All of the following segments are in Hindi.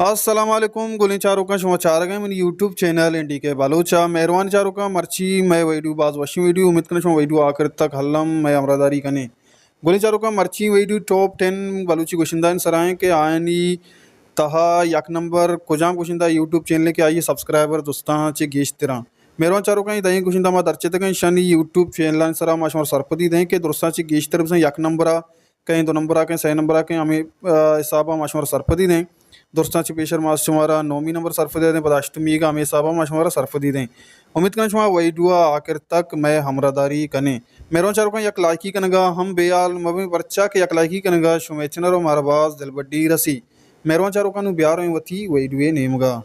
अस्सलाम वालेकुम गुली चारों का समाचार गए मेरी यूट्यूब चैनल इंडी के बलोचा मेहरबान चारों का मर्ची मैं वीडियो बाज वशी वीडियो उम्मीद करना शुमा वीडियो आखिर तक हल्लम मैं अमरादारी कने गुली चारों का मर्ची वीडियो टॉप 10 बलूची गुशिंदा सराय के आयनी तहा यक नंबर कुजाम गुशिंदा यूट्यूब चैनल के आइए सब्सक्राइबर दोस्तां चे गेश तिरा मेहरबान चारों का दही गुशिंदा मा दरचे तक शनि यूट्यूब चैनल सरा माशमार सरपदी दें के दोस्तां चे गेश तरफ से यक नंबर कहीं 2 नंबर कहीं 6 नंबर कहीं हमें हिसाबा माशमार सरपदी दें दोस्तांची पेशर मास शुमारा 9वीं नंबर सरफ दे दें पदाष्टमी का हमें साबा माशमारा सरफ दी दें उम्मीद करें शुमा वही दुआ आखिर तक मैं हमरादारी कने मेरों चारों का यक लाइकी कनगा हम बेयाल मबी पर्चा के यक लाइकी कनगा शुमेचनरो मारबाज दिलबड्डी रसी मेरों चारों का नु ब्यार वथी वही दुए नेमगा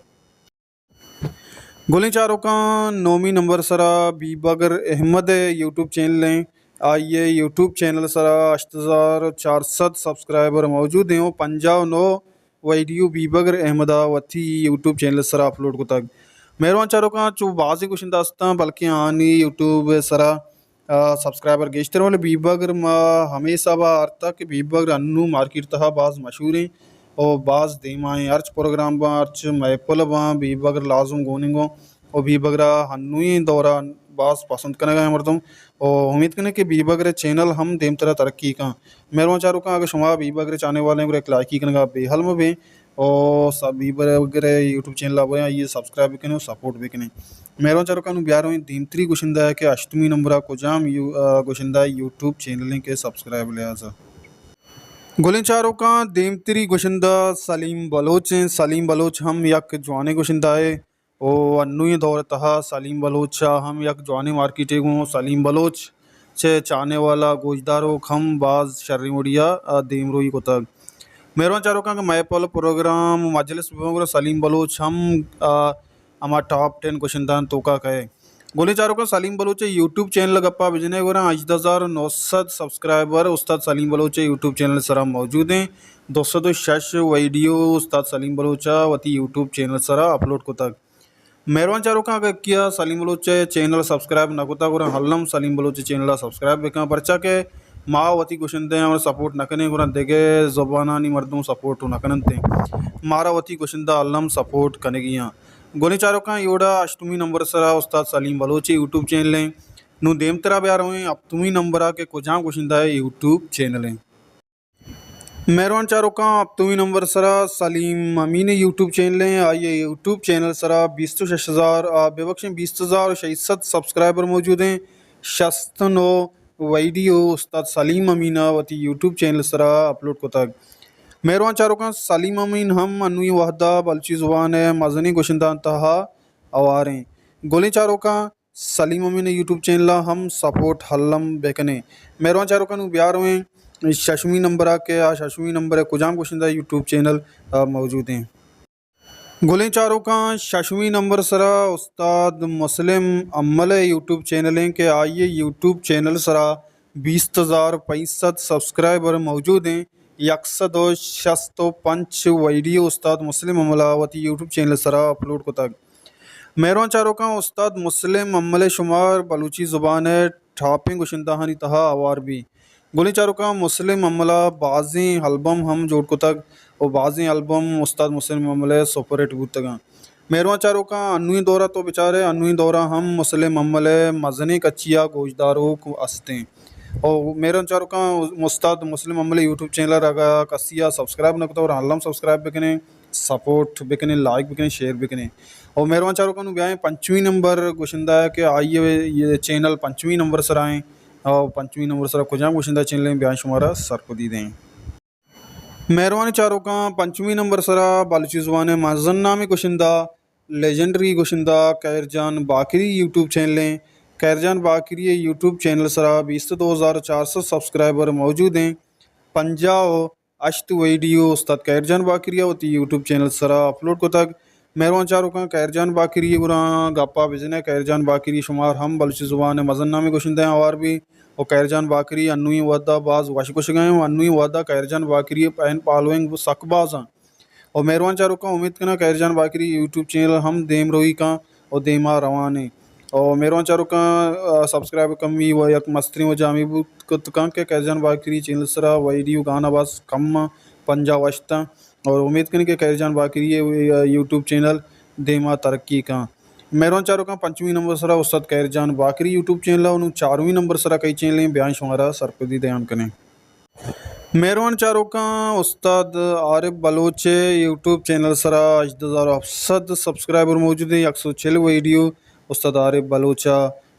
गोली चारों का 9वीं नंबर सरा बीबगर अहमद यूट्यूब चैनल लें आइए यूट्यूब चैनल सरा 8400 सब्सक्राइबर मौजूद हैं 59 वीडियो बीबगर अहमदावती यूट्यूब चैनल सरा अपलोड को तक मेहरबान चारों का चो बाजी कुछ दास्ता बल्कि आनी यूट्यूब सरा सब्सक्राइबर गेस्टर वाले बीबगर हमेशा बा तक बीबगर अन्नू मार्केट तहा बाज मशहूर हैं और बाज देमाएँ अर्च प्रोग्राम बा अर्च मैपल बा बीबगर लाजुम गोनिंगो और बीबगरा हन्नुई दौरा बास पसंद करने का मरदम और उम्मीद करने कि बीबगर चैनल हम देम तरह तरक्की का मेहरबान चारों का अगर शुमा बीबगर चाहने वाले हैं एक लाइकी करने का बेहल में भी और सब बीबगर यूट्यूब चैनल अब ये सब्सक्राइब भी करें और सपोर्ट भी करें मेहरबान चारों का ब्यार दीमत्री गुशिंदा है कि 8वीं नंबर को जाम गुशिंदा यूट्यूब चैनल के सब्सक्राइब लिहाजा गुलिन चारों का देमत्री गुशिंदा सलीम बलोच हैं सलीम बलोच हम यक जवाने गुशिंदा है ओ अन्नुई दौर तहा सलीम बलोच हम यक जवानी मार्केट गो सलीम बलोच चे चाहने वाला गोजदारो खम बाज शर्री मुड़िया देमरोई को तक मेहरबान चारों का मैपल प्रोग्राम मजलिस सलीम बलोच हम हमारा टॉप 10 गुशिंदा तो का कहे गोली चारों का सलीम बलोच यूट्यूब चैनल गप्पा बिजने गोरा 8,900 सब्सक्राइबर उस्ताद सलीम बलोच यूट्यूब चैनल सरा मौजूद हैं 206 वीडियो उस्ताद सलीम बलोचा वती यूट्यूब चैनल सरा अपलोड को तक मेहरबान चारों का अगर किया सलीम बलोच चैनल सब्सक्राइब न कोता गोरा Hallam Salim Bloch channel subscribe बेका पर्चा के माँ वती गुशिंदे और सपोर्ट न करें गोरा देगे ज़बाना नहीं मर्दों सपोर्ट न करते मारा वती गुशिंदा हल्लम सपोर्ट कनेगियाँ गोली चारों का योड़ा 8वीं नंबर सरा उस्ताद सलीम बलोची यूट्यूब चैनल है नु देम तरह ब्यार हुए 8वीं नंबर के कुछ गुशिंदा है यूट्यूब चैनल है मेहरबान चारों का 8वीं नंबर सरा सलीम अमीन यूट्यूब चैनल है आइए यूट्यूब चैनल सरा 20,000 बेबख्श 20,600 सब्सक्राइबर मौजूद हैं 69 वीडियो उस्ताद सलीम अमीना वती यूट्यूब चैनल सरा अपलोड को तक मेहरबान चारों का सलीम अमीन हम अनुई वहदा बलची ज़ुबान है मजनी गुशिंदा तहा अवारें गोली चारों का सलीम अमीन यूट्यूब चैनल हम सपोर्ट हल्लम बेकने मेहरबान चारों का ब्यार हुए 6वीं नंबर के 6वीं नंबर कुजाम गुशिंदा यूट्यूब चैनल मौजूद हैं गोली चारों का 6वीं नंबर सरा उस्ताद मुस्लिम अम्मल यूट्यूब चैनल हैं के आइए यूट्यूब चैनल सरा 20,065 सब्सक्राइबर मौजूद हैं 165 वीडियो उस्ताद मुस्लिम अमलावती यूट्यूब चैनल सरा अपलोड को तक मेहरबान चारों का उस्ताद मुस्लिम अमल शुमार बलूची ज़ुबान है ठापिंग गुशिंदाहानी तहा अवार भी गोली चारों का मुस्लिम अमला बाजी एल्बम हम जोड़ को तक और बाजी एल्बम उस्ताद मुस्लिम अमल सुपर हिट बूत तक मेहरबान चारों का अन्नुई दौरा तो बेचारे अन्नुई दौरा हम मुस्लिम अमल मजनी कच्चिया गोजदारों को अस्ते और मेरे चारों का उस्ताद मुस्लिम अमल यूट्यूब चैनल अगर कसिया सब्सक्राइब न करता और हल्लम सब्सक्राइब बिकने सपोर्ट बिकने लाइक बिकने शेयर बिकने और मेहरबान चारों का ब्याह 5वीं नंबर गुशिंदा है कि आइए ये चैनल 5वीं नंबर सर आएँ और 5वीं नंबर सर खुजाम गुशिंदा चैनल ब्याह शुमारा सर को दी दें मेहरबानी चारों का 5वीं नंबर सरा बालची ज़ुबान मजन्ना में गुशिंदा लेजेंडरी गुशिंदा कैरजान बाकरी यूट्यूब चैनल हैं कैरजान बाकरी यूट्यूब चैनल सरा 22,400 सब्सक्राइबर मौजूद हैं 50 वीडियो उस्ताद कैरजान बाकरिया होती यूट्यूब चैनल सरा अपलोड को तक मेहरबान चारों का कैरजान बाकरी गुरा गप्पा बिजने कैरजान बाकरी शुमार हम बलची ज़ुबान मजन्ना में गुशिंदा हैं और भी और कैरजान बाकरी अन्नुई वदा बाज वाश कुछ गए अन्नुई वदा कैरजान बाकरी पैन पालोइंग सकबाज और मेहरबान चारों का उम्मीद करना कैरजान बाकरी यूट्यूब चैनल हम देम रोई का और देमा रवाने और मेहरबान चारों का सब्सक्राइब कमी व यक मस्ती व जामी के कैरजान बाकरी चैनल सरा वीडियो गाना बस कम पंजा वस्ता और उम्मीद करें कि खैर जान बाकी ये यूट्यूब चैनल देमा तरक्की का। मेहरबान चारों का 5वीं नंबर सरा उस्ताद खैर जान बाकरी यूट्यूब चैनल उन्होंने 4वीं नंबर सरा कई चैनल बयान शुमारा सरपदी दयान करें। मेहरबान चारों का उस्ताद आरिफ बलोच यूट्यूब चैनल सरा 8000 सब्सक्राइबर मौजूद है। 106 वीडियो उस्ताद आरिफ बलोचा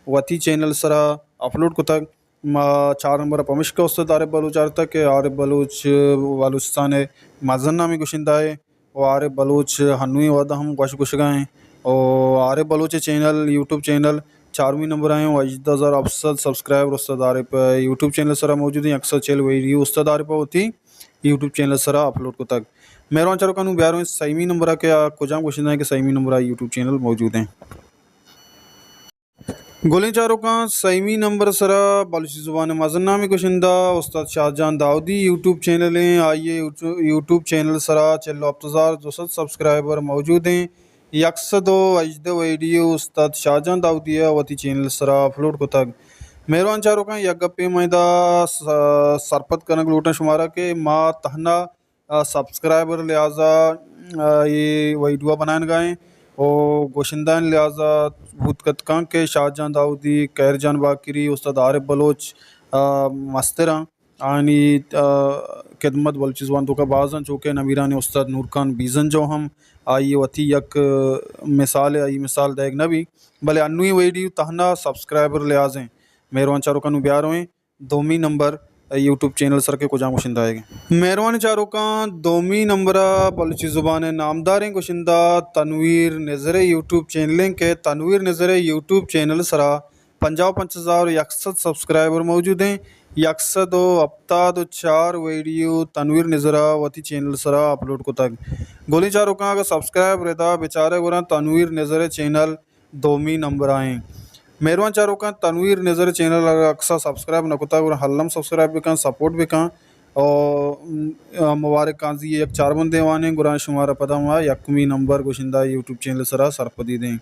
वती चैनल सरा अपलोड को तक 4 नंबर पमिश का उस्ताद आरिफ बलोच तक आरिफ बलोच बलूचिस्तान है मजन नामी गुशिंदा है और आरिफ बलोच हनुई वादा हम गोश गुश गए और Arif Baloch channel YouTube channel 4वीं नंबर आए 8000 सब्सक्राइबर उस्ताद आरिफ यूट्यूब चैनल सरा मौजूद है। 106 वीडियो उस्ताद आरिफ होती यूट्यूब चैनल सरा अपलोड को तक। मेहरबान चारों का 11वीं नंबर के कुजाम क्वेश्चन है कि 6वीं नंबर यूट्यूब चैनल मौजूद हैं। गोले चारों का 6वीं नंबर सरा बलूची ज़ुबान मज़न नामी कुशिंदा उस्ताद शाहजहान दाऊदी यूट्यूब चैनल हैं। आइए यूट्यूब चैनल सरा 40,200 सब्सक्राइबर मौजूद हैं। 102 वीडियो उस्ताद शाहजहान दाऊदी वती चैनल सरा अपलोड को तक। मेहरबान चारों का यगप्पे मैदा सरपत कनक लूटन शुमारा के माँ तहना सब्सक्राइबर लिहाजा ये वीडियो बनाए गए और गोशिंदान लिहाजा भूतकत कां के शाहजहान दाऊदी खैर जान बाकरी उस्ताद आरिफ बलोच मस्तरा आनी खिदमत बलचिजवान तो का बाजन चौके नमीरान उस्ताद नूर खान बीजन जो हम आई वती यक मिसाल आई मिसाल देग नबी भले अन्नुई वीडियो तहना सब्सक्राइबर लिहाजें मेहरबान चारों का ब्यार हुए 2वीं नंबर यूट्यूब चैनल सर के कुछ कुशिंदा है। मेहरबान चारों का 2वीं नंबर बलूची ज़ुबान नामदार कुशिंदा तनवीर नज़र यूट्यूब चैनल के तनवीर नज़र यूट्यूब चैनल सरा 55,100 सब्सक्राइबर मौजूद हैं। 102 हफ्ता 4 वीडियो तनवीर नज़रा वती चैनल सरा अपलोड को तक। गोली चारों का अगर सब्सक्राइब रहता बेचारे गुरा तनवीर नज़र चैनल 2वीं नंबर आए। मेहरबान चारों का तनवीर नज़र चैनल अक्सर सब्सक्राइब न कोता और हल्लम सब्सक्राइब भी सपोर्ट भी और मुबारक काजी एक 4 बंदे वाने गुरान शुमारा पदा हुआ 1वीं नंबर गुशिंदा यूट्यूब चैनल सरा सरपदी दें।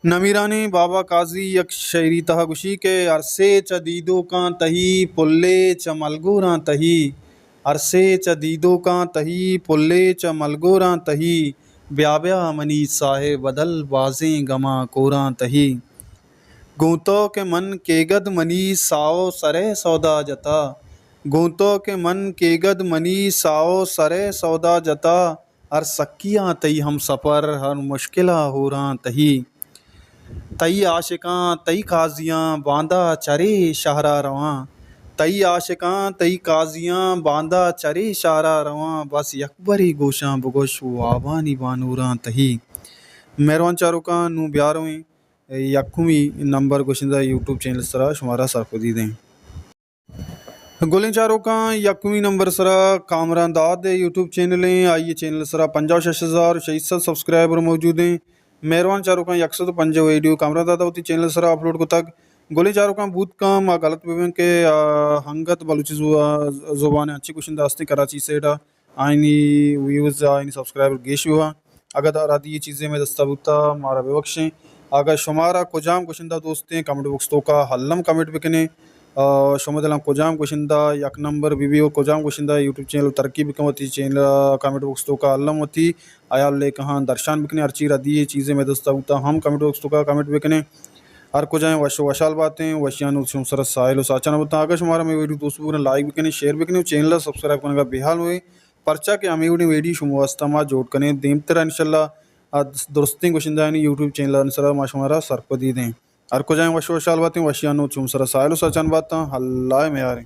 नमीरानी बाबा काजी एक शायरी तहा गुशी के अरसे च दीदो का तही पुल्ले च मलगोरा तही अरसे च दीदो का तही पुल्ले च मलगोरा तही ब्या ब्या मनी साहे बदल बाजें गमा कोरा तही गूंतो के मन केगद मनी साओ सरे सौदा जता गूंतो के मन केगद मनी साओ सरे सौदा जता हर सक्कियाँ तई हम सफ़र हर मुश्किला हो रहा तही तई आशिकां तई काजियाँ बांदा चरे शाहरा रवां तई आशिकां तई काजियाँ बांदा चरे शाहरा रवां बस यकबरी गोशां बगोश आवानी बानूरा तही। मेहरबान चारों का नू ब्यार हुई 1वीं नंबर गुशिंदा यूट्यूब चैनल सरा शुमारा सरपदी दें। गोलें चारों का 1वीं नंबर सरा कामरान दाद यूट्यूब चैनल हैं। आइए चैनल सरा 55,600 सब्सक्राइबर मौजूद हैं। मेहरबान चारों का 105 वीडियो कामरान दादा होती चैनल सरा अपलोड को तक। गोले चारों का बूथ काम गलत विवन के हंगत बलूची ज़ुबान अच्छी कुशिंदा हस्ती कराची से आइनी व्यूज़ आइनी सब्सक्राइबर गेश हुआ अगर आदि ये चीज़ें में दस्ताबूता मारा विवक्षें अगर शुमारा कुजाम कुशिंदा दोस्तें कमेंट बॉक्स तो का हल्लम कमेंट बिकने शुमदलम कुजाम कुशिंदा 1 नंबर बीबी और कुजाम कुशिंदा यूट्यूब चैनल तरक्की बिकमती चैनल कमेंट बॉक्स तो का हल्लम होती आयाल ले कहाँ दर्शान बिकने हर चीज़ आदि ये चीज़ें में दस्ताबूता हम कमेंट बॉक्स तो का कमेंट बिकने हर को जाएँ वशो वशाल बातें वशियान सर साहिल साचा बता अगर शुमारा में वीडियो दोस्तों को लाइक बिकने शेयर बिकने चैनल सब्सक्राइब करने का बेहाल हुए पर्चा के हमें वीडियो शुमास्ता जोड़ करें देम तरह इंशाल्लाह दुरुस्ती कुशिंदा यूट्यूब चैनल सरा माशुमारा सरपदी दें हर को जाएँ वशो वशाल बातें वशियान सर साहिल साचान बातें हल्ला में आ रहे